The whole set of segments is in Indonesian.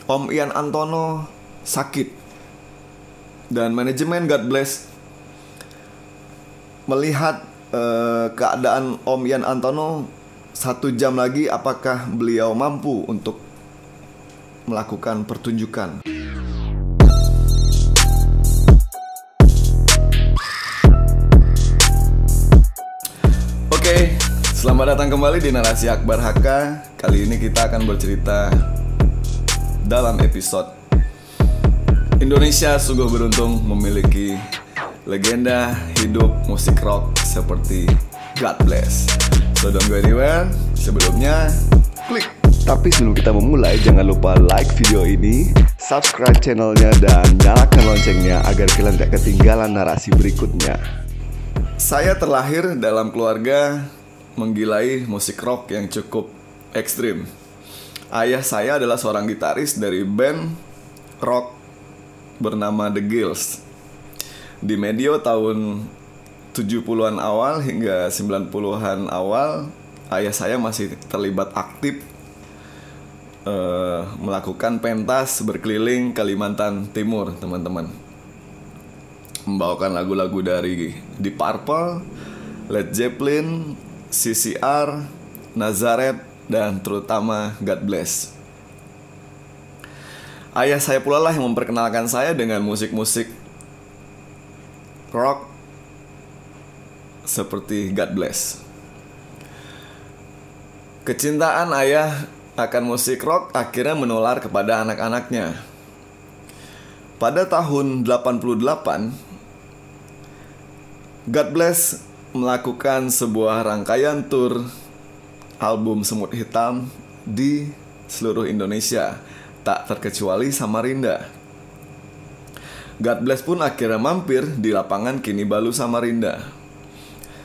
Om Ian Antono sakit. Dan manajemen God Bless melihat keadaan Om Ian Antono 1 jam lagi, apakah beliau mampu untuk melakukan pertunjukan. Oke, selamat datang kembali di Narasi Akbar HK. Kali ini kita akan bercerita dalam episode Indonesia sungguh beruntung memiliki legenda hidup musik rock seperti God Bless. So don't go anywhere. Sebelumnya, klik. Tapi sebelum kita memulai, jangan lupa like video ini, subscribe channelnya, dan nyalakan loncengnya agar kalian tidak ketinggalan narasi berikutnya. Saya terlahir dalam keluarga menggilai musik rock yang cukup ekstrim. Ayah saya adalah seorang gitaris dari band rock bernama The Gills. Di medio tahun 70-an awal hingga 90-an awal, ayah saya masih terlibat aktif melakukan pentas berkeliling Kalimantan Timur, teman-teman. Membawakan lagu-lagu dari Deep Purple, Led Zeppelin, CCR, Nazareth, dan terutama God Bless. Ayah saya pula lah yang memperkenalkan saya dengan musik-musik rock seperti God Bless. Kecintaan ayah akan musik rock akhirnya menular kepada anak-anaknya. Pada tahun 88, God Bless melakukan sebuah rangkaian tur album Semut Hitam di seluruh Indonesia, tak terkecuali Samarinda. God Bless pun akhirnya mampir di lapangan Kinibalu Samarinda.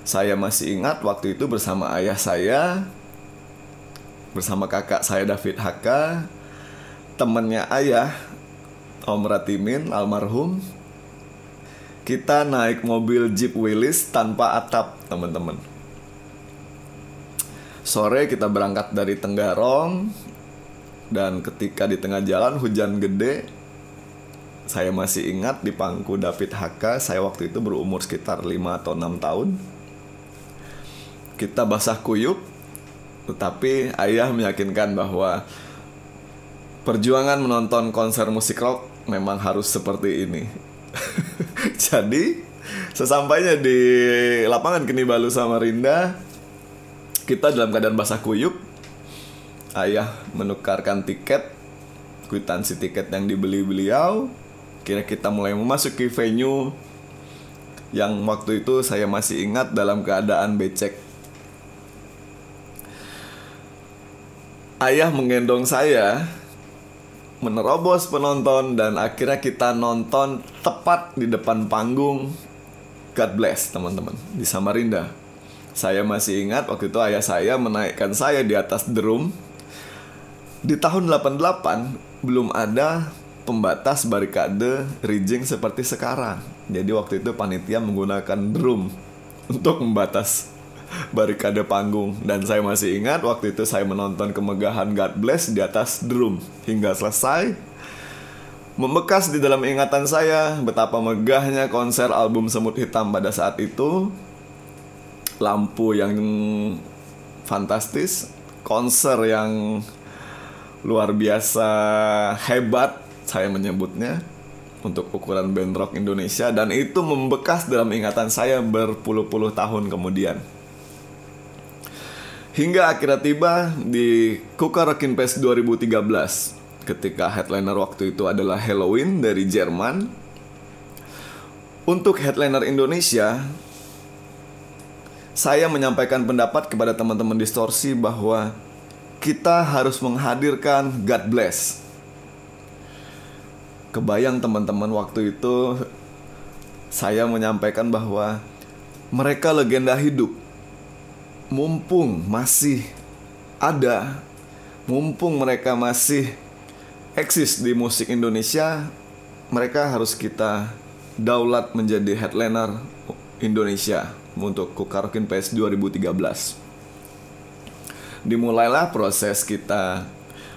Saya masih ingat waktu itu bersama ayah saya, bersama kakak saya David HK, temannya ayah, Om Ratimin almarhum. Kita naik mobil Jeep Willys tanpa atap, teman-teman. Sore kita berangkat dari Tenggarong, dan ketika di tengah jalan hujan gede, saya masih ingat di pangku David HK, saya waktu itu berumur sekitar 5 atau 6 tahun. Kita basah kuyup, tetapi ayah meyakinkan bahwa perjuangan menonton konser musik rock memang harus seperti ini. Jadi, sesampainya di lapangan Kinibalu Samarinda, kita dalam keadaan basah kuyup. Ayah menukarkan tiket, kwitansi tiket yang dibeli beliau. Kira kita mulai memasuki venue yang waktu itu saya masih ingat dalam keadaan becek. Ayah menggendong saya menerobos penonton, dan akhirnya kita nonton tepat di depan panggung God Bless, teman-teman, di Samarinda. Saya masih ingat waktu itu ayah saya menaikkan saya di atas drum. Di tahun 88 belum ada pembatas barikade rigging seperti sekarang. Jadi waktu itu panitia menggunakan drum untuk membatas barikade panggung. Dan saya masih ingat waktu itu saya menonton kemegahan God Bless di atas drum hingga selesai. Membekas di dalam ingatan saya betapa megahnya konser album Semut Hitam pada saat itu. Lampu yang fantastis, konser yang luar biasa hebat, saya menyebutnya, untuk ukuran band rock Indonesia. Dan itu membekas dalam ingatan saya berpuluh-puluh tahun kemudian. Hingga akhirnya tiba di Kukar Rockin' Fest 2013, ketika headliner waktu itu adalah Helloween dari Jerman. Untuk headliner Indonesia, saya menyampaikan pendapat kepada teman-teman Distorsi bahwa kita harus menghadirkan God Bless. Kebayang teman-teman, waktu itu saya menyampaikan bahwa mereka legenda hidup. Mumpung masih ada, mumpung mereka masih eksis di musik Indonesia, mereka harus kita daulat menjadi headliner Indonesia untuk Kukar Rockin' Fest 2013. Dimulailah proses kita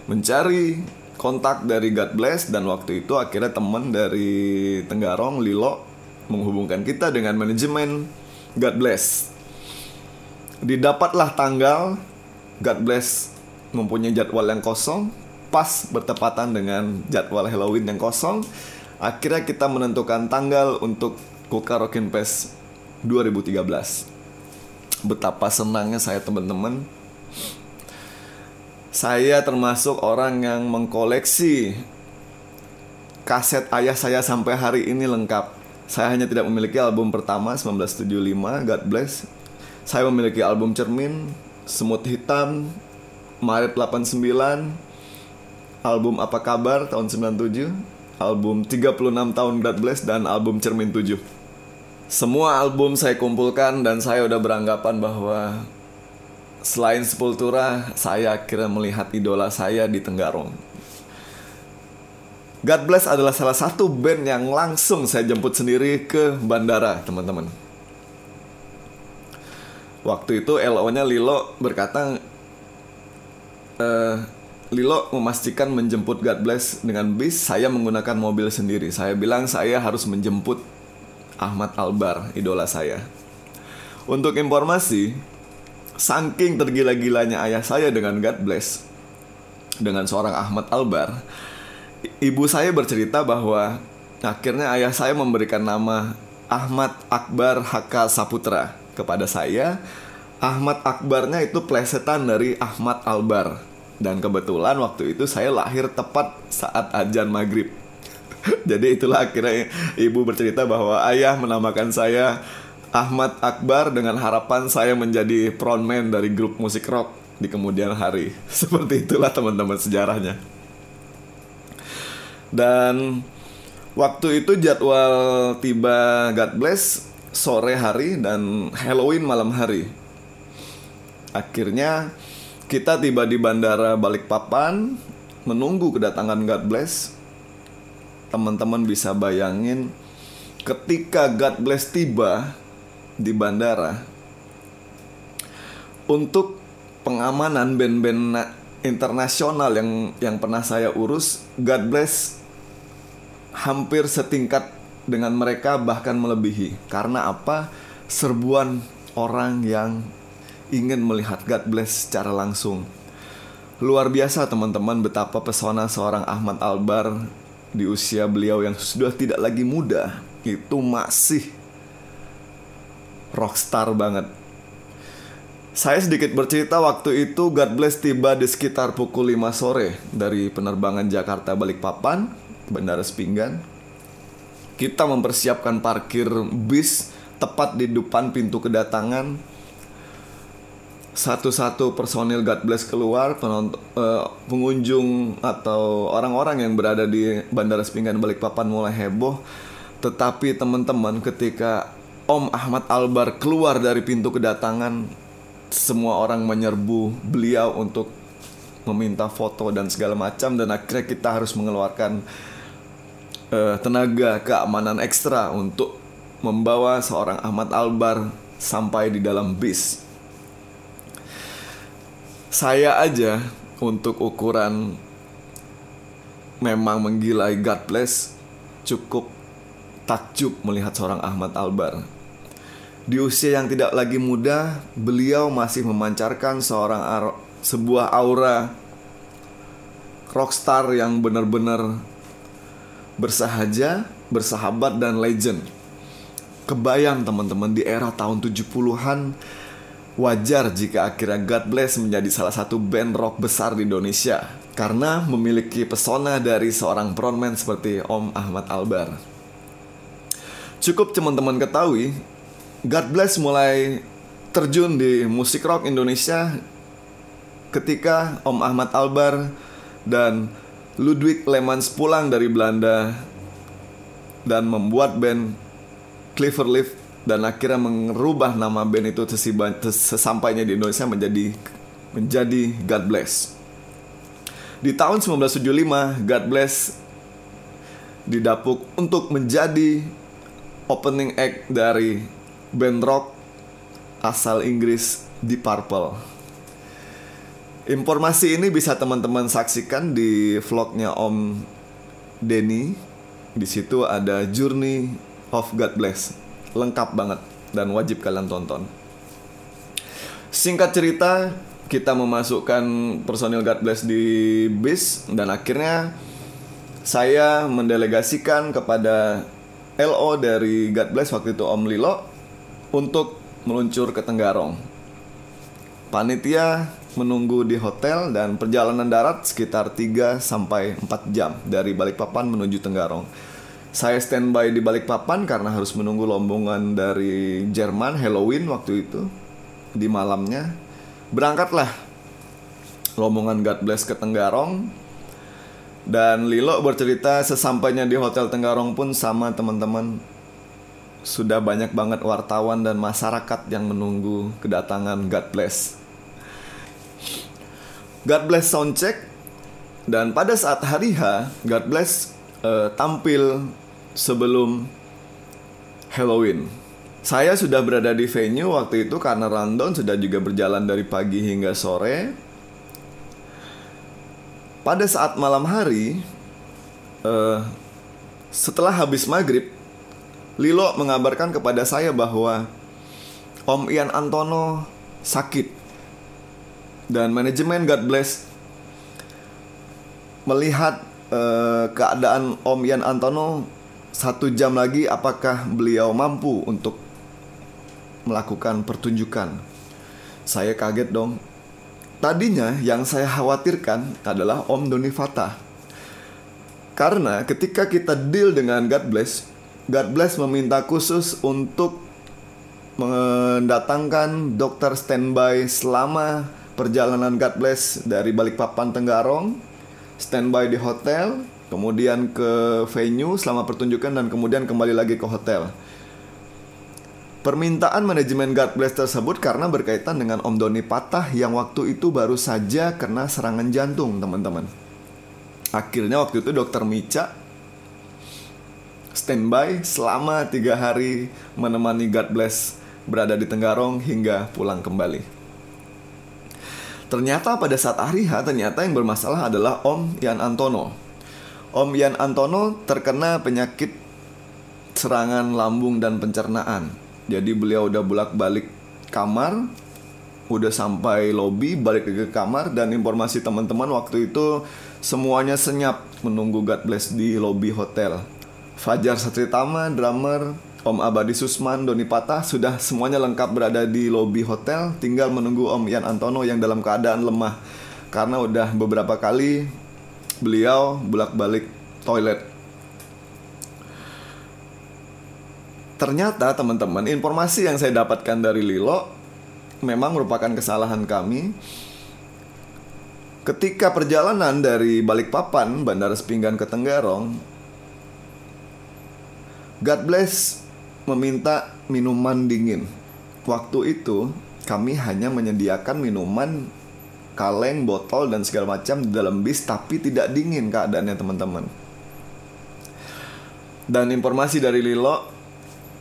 mencari kontak dari God Bless, dan waktu itu akhirnya teman dari Tenggarong, Lilo, menghubungkan kita dengan manajemen God Bless. Didapatlah tanggal, God Bless mempunyai jadwal yang kosong, pas bertepatan dengan jadwal Halloween yang kosong. Akhirnya kita menentukan tanggal untuk Kulkar Rockin' Fest 2013. Betapa senangnya saya, teman-teman. Saya termasuk orang yang mengkoleksi kaset ayah saya sampai hari ini lengkap. Saya hanya tidak memiliki album pertama 1975, God Bless. Saya memiliki album Cermin, Semut Hitam, Maret 89, album Apa Kabar tahun 97, album 36 tahun God Bless, dan album Cermin 7. Semua album saya kumpulkan dan saya udah beranggapan bahwa selain Sepultura, saya akhirnya melihat idola saya di Tenggarong. God Bless adalah salah satu band yang langsung saya jemput sendiri ke bandara, teman-teman. Waktu itu LO-nya Lilo berkata, Lilo memastikan menjemput God Bless dengan bis, saya menggunakan mobil sendiri. Saya bilang saya harus menjemput Ahmad Albar, idola saya. Untuk informasi, saking tergila-gilanya ayah saya dengan God Bless, dengan seorang Ahmad Albar, ibu saya bercerita bahwa akhirnya ayah saya memberikan nama Ahmad Akbar Haka Saputra kepada saya. Ahmad Akbarnya itu plesetan dari Ahmad Albar. Dan kebetulan waktu itu saya lahir tepat saat azan maghrib. Jadi itulah akhirnya ibu bercerita bahwa ayah menamakan saya Ahmad Akbar dengan harapan saya menjadi frontman dari grup musik rock di kemudian hari. Seperti itulah, teman-teman, sejarahnya. Dan waktu itu jadwal tiba God Bless sore hari dan Halloween malam hari. Akhirnya kita tiba di bandara Balikpapan, menunggu kedatangan God Bless. Teman-teman bisa bayangin ketika God Bless tiba di bandara, untuk pengamanan band-band internasional yang pernah saya urus, God Bless hampir setingkat dengan mereka, bahkan melebihi. Karena apa? Serbuan orang yang ingin melihat God Bless secara langsung. Luar biasa, teman-teman, betapa pesona seorang Ahmad Albar di usia beliau yang sudah tidak lagi muda, itu masih rockstar banget. Saya sedikit bercerita, waktu itu God Bless tiba di sekitar pukul 5 sore dari penerbangan Jakarta Balikpapan, Bandara Sepinggan. Kita mempersiapkan parkir bis tepat di depan pintu kedatangan. Satu-satu personil God Bless keluar, pengunjung atau orang-orang yang berada di Bandara Sepinggan Balikpapan mulai heboh. Tetapi teman-teman, ketika Om Ahmad Albar keluar dari pintu kedatangan, semua orang menyerbu beliau untuk meminta foto dan segala macam. Dan akhirnya kita harus mengeluarkan tenaga keamanan ekstra untuk membawa seorang Ahmad Albar sampai di dalam bis. Saya aja untuk ukuran memang menggilai God Bless cukup takjub melihat seorang Ahmad Albar. Di usia yang tidak lagi muda, beliau masih memancarkan sebuah aura rockstar yang benar-benar bersahaja, bersahabat, dan legend. Kebayang, teman-teman, di era tahun 70-an, wajar jika akhirnya God Bless menjadi salah satu band rock besar di Indonesia karena memiliki pesona dari seorang frontman seperti Om Ahmad Albar. Cukup teman-teman ketahui, God Bless mulai terjun di musik rock Indonesia ketika Om Ahmad Albar dan Ludwig Lemans pulang dari Belanda dan membuat band Cleverleaf, dan akhirnya merubah nama band itu sesampainya di Indonesia menjadi God Bless. Di tahun 1975, God Bless didapuk untuk menjadi opening act dari band rock asal Inggris Deep Purple. Informasi ini bisa teman-teman saksikan di vlognya Om Denny. Di situ ada Journey of God Bless. Lengkap banget dan wajib kalian tonton. Singkat cerita, kita memasukkan personil God Bless di bis dan akhirnya saya mendelegasikan kepada LO dari God Bless waktu itu Om Lilo untuk meluncur ke Tenggarong. Panitia menunggu di hotel dan perjalanan darat sekitar 3-4 jam dari Balikpapan menuju Tenggarong. Saya standby di Balikpapan karena harus menunggu rombongan dari Jerman Halloween waktu itu. Di malamnya berangkatlah rombongan God Bless ke Tenggarong. Dan Lilo bercerita sesampainya di Hotel Tenggarong pun sama teman-teman, sudah banyak banget wartawan dan masyarakat yang menunggu kedatangan God Bless. God Bless soundcheck, dan pada saat hari H, God Bless tampil sebelum Halloween. Saya sudah berada di venue waktu itu karena rundown sudah juga berjalan dari pagi hingga sore. Pada saat malam hari, setelah habis maghrib, Lilo mengabarkan kepada saya bahwa Om Ian Antono sakit. Dan manajemen God Bless melihat keadaan Om Ian Antono 1 jam lagi apakah beliau mampu untuk melakukan pertunjukan. Saya kaget dong. Tadinya yang saya khawatirkan adalah Om Doni Fatah. Karena ketika kita deal dengan God Bless meminta khusus untuk mendatangkan dokter standby selama perjalanan God Bless dari Balikpapan Tenggarong, standby di hotel, kemudian ke venue selama pertunjukan, dan kemudian kembali lagi ke hotel. Permintaan manajemen God Bless tersebut karena berkaitan dengan Om Doni Fatah yang waktu itu baru saja kena serangan jantung, teman-teman. Akhirnya waktu itu Dokter Mica standby selama 3 hari menemani God Bless berada di Tenggarong hingga pulang kembali. Ternyata pada saat hari H, ternyata yang bermasalah adalah Om Ian Antono. Om Ian Antono terkena penyakit serangan lambung dan pencernaan. Jadi beliau udah bolak-balik kamar, udah sampai lobi, balik ke kamar. Dan informasi teman-teman waktu itu semuanya senyap menunggu God Bless di lobi hotel. Fajar Satritama, drummer, Om Abadi Susman, Doni Fatah sudah semuanya lengkap berada di lobi hotel. Tinggal menunggu Om Ian Antono yang dalam keadaan lemah karena udah beberapa kali beliau bolak-balik toilet. Ternyata teman-teman, informasi yang saya dapatkan dari Lilo memang merupakan kesalahan kami. Ketika perjalanan dari Balikpapan, Bandara Sepinggan ke Tenggarong, God Bless meminta minuman dingin. Waktu itu kami hanya menyediakan minuman kaleng, botol, dan segala macam di dalam bis, tapi tidak dingin keadaannya, teman-teman. Dan informasi dari Lilo,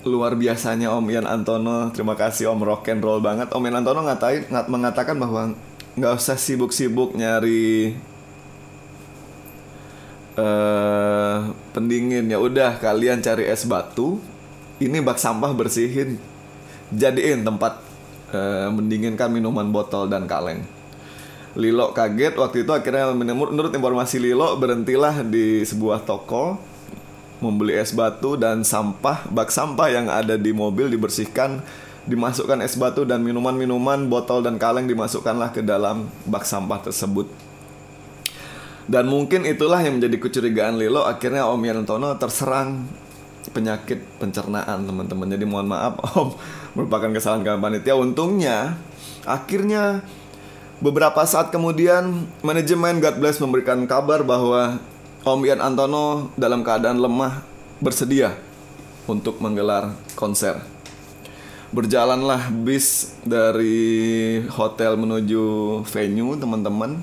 luar biasanya Om Ian Antono. Terima kasih Om, rock and roll banget. Om Ian Antono mengatakan bahwa nggak usah sibuk-sibuk nyari pendingin. Ya udah, kalian cari es batu. Ini bak sampah bersihin, jadiin tempat mendinginkan minuman botol dan kaleng. Lilo kaget waktu itu. Akhirnya menurut informasi Lilo, berhentilah di sebuah toko membeli es batu dan sampah. Bak sampah yang ada di mobil dibersihkan, dimasukkan es batu dan minuman-minuman botol dan kaleng dimasukkanlah ke dalam bak sampah tersebut. Dan mungkin itulah yang menjadi kecurigaan Lilo. Akhirnya Om Ian Antono terserang penyakit pencernaan, teman-teman. Jadi mohon maaf Om, merupakan kesalahan kami panitia. Untungnya akhirnya beberapa saat kemudian manajemen God Bless memberikan kabar bahwa Om Ian Antono dalam keadaan lemah bersedia untuk menggelar konser. Berjalanlah bis dari hotel menuju venue, teman-teman.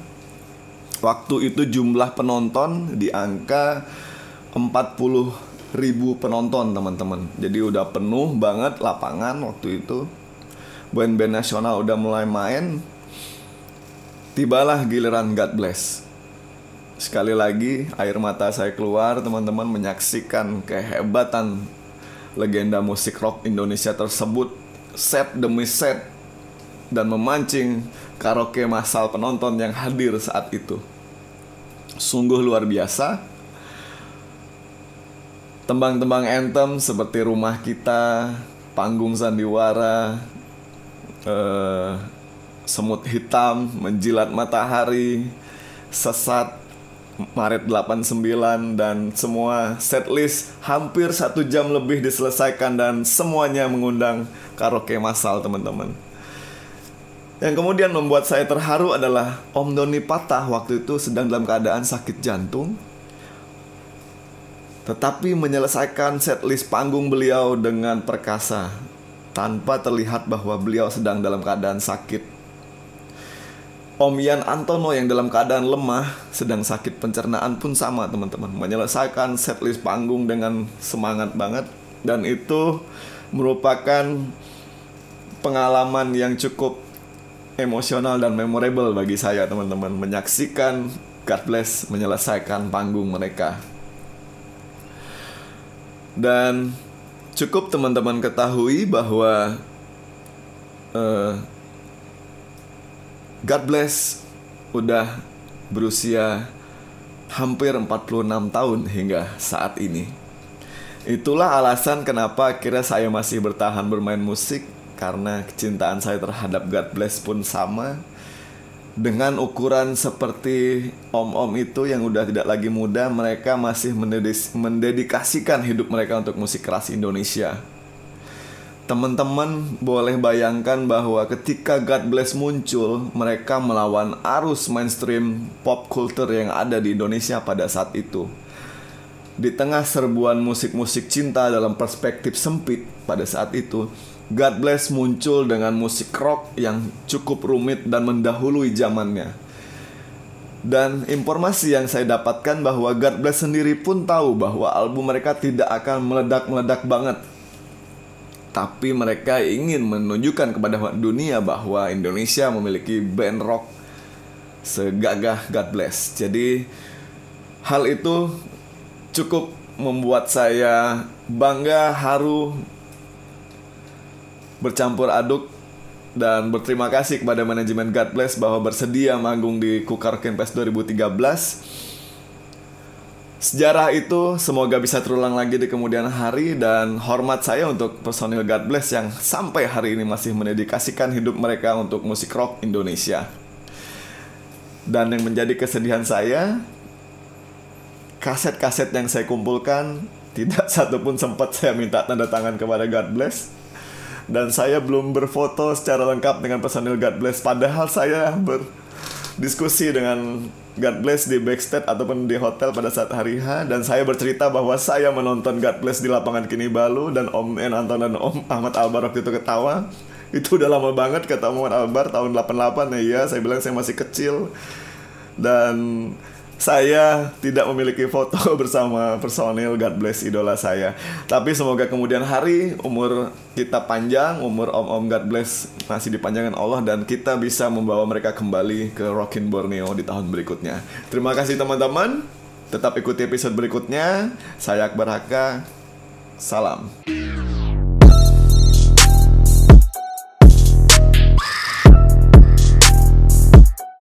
Waktu itu jumlah penonton di angka 40.000 penonton, teman-teman. Jadi udah penuh banget lapangan waktu itu. Band-band nasional udah mulai main. tibalah giliran God Bless. Sekali lagi air mata saya keluar teman-teman menyaksikan kehebatan legenda musik rock Indonesia tersebut set demi set dan memancing karaoke massal penonton yang hadir saat itu. Sungguh luar biasa. Tembang-tembang anthem seperti Rumah Kita, Panggung Sandiwara, Semut Hitam, Menjilat Matahari, Sesat, Maret 89, dan semua setlist hampir 1 jam lebih diselesaikan dan semuanya mengundang karaoke massal teman-teman. Yang kemudian membuat saya terharu adalah Om Doni Patah waktu itu sedang dalam keadaan sakit jantung, tetapi menyelesaikan setlist panggung beliau dengan perkasa tanpa terlihat bahwa beliau sedang dalam keadaan sakit. Om Yan Antono yang dalam keadaan lemah, sedang sakit pencernaan pun sama teman-teman, menyelesaikan setlist panggung dengan semangat banget. Dan itu merupakan pengalaman yang cukup emosional dan memorable bagi saya teman-teman, menyaksikan God Bless menyelesaikan panggung mereka. Dan cukup teman-teman ketahui bahwa God Bless udah berusia hampir 46 tahun hingga saat ini. Itulah alasan kenapa akhirnya saya masih bertahan bermain musik, karena kecintaan saya terhadap God Bless pun sama. Dengan ukuran seperti om-om itu yang udah tidak lagi muda, mereka masih mendedikasikan hidup mereka untuk musik keras Indonesia. Teman-teman boleh bayangkan bahwa ketika God Bless muncul, mereka melawan arus mainstream pop culture yang ada di Indonesia pada saat itu. Di tengah serbuan musik-musik cinta dalam perspektif sempit pada saat itu, God Bless muncul dengan musik rock yang cukup rumit dan mendahului zamannya. Dan informasi yang saya dapatkan bahwa God Bless sendiri pun tahu bahwa album mereka tidak akan meledak-meledak banget, tapi mereka ingin menunjukkan kepada dunia bahwa Indonesia memiliki band rock segagah God Bless. Jadi hal itu cukup membuat saya bangga, haru, bercampur aduk, dan berterima kasih kepada manajemen God Bless bahwa bersedia manggung di Karaoke Fest 2013. Sejarah itu semoga bisa terulang lagi di kemudian hari, dan hormat saya untuk personil God Bless yang sampai hari ini masih mendedikasikan hidup mereka untuk musik rock Indonesia. Dan yang menjadi kesedihan saya, kaset-kaset yang saya kumpulkan tidak satu pun sempat saya minta tanda tangan kepada God Bless. Dan saya belum berfoto secara lengkap dengan personil God Bless, padahal saya berdiskusi dengan God Bless di backstage ataupun di hotel pada saat hari H. Dan saya bercerita bahwa saya menonton God Bless di lapangan Kinibalu, dan Om Yan Anton dan Om Ahmad Albar waktu itu ketawa. Itu udah lama banget, kata Om Ahmad Albar, tahun 88 ya. Iya, saya bilang saya masih kecil dan saya tidak memiliki foto bersama personil God Bless idola saya. Tapi semoga kemudian hari umur kita panjang, umur om-om God Bless masih dipanjangkan Allah, dan kita bisa membawa mereka kembali ke Rockin' Borneo di tahun berikutnya. Terima kasih teman-teman. Tetap ikuti episode berikutnya. Saya Akbar Haka. Salam.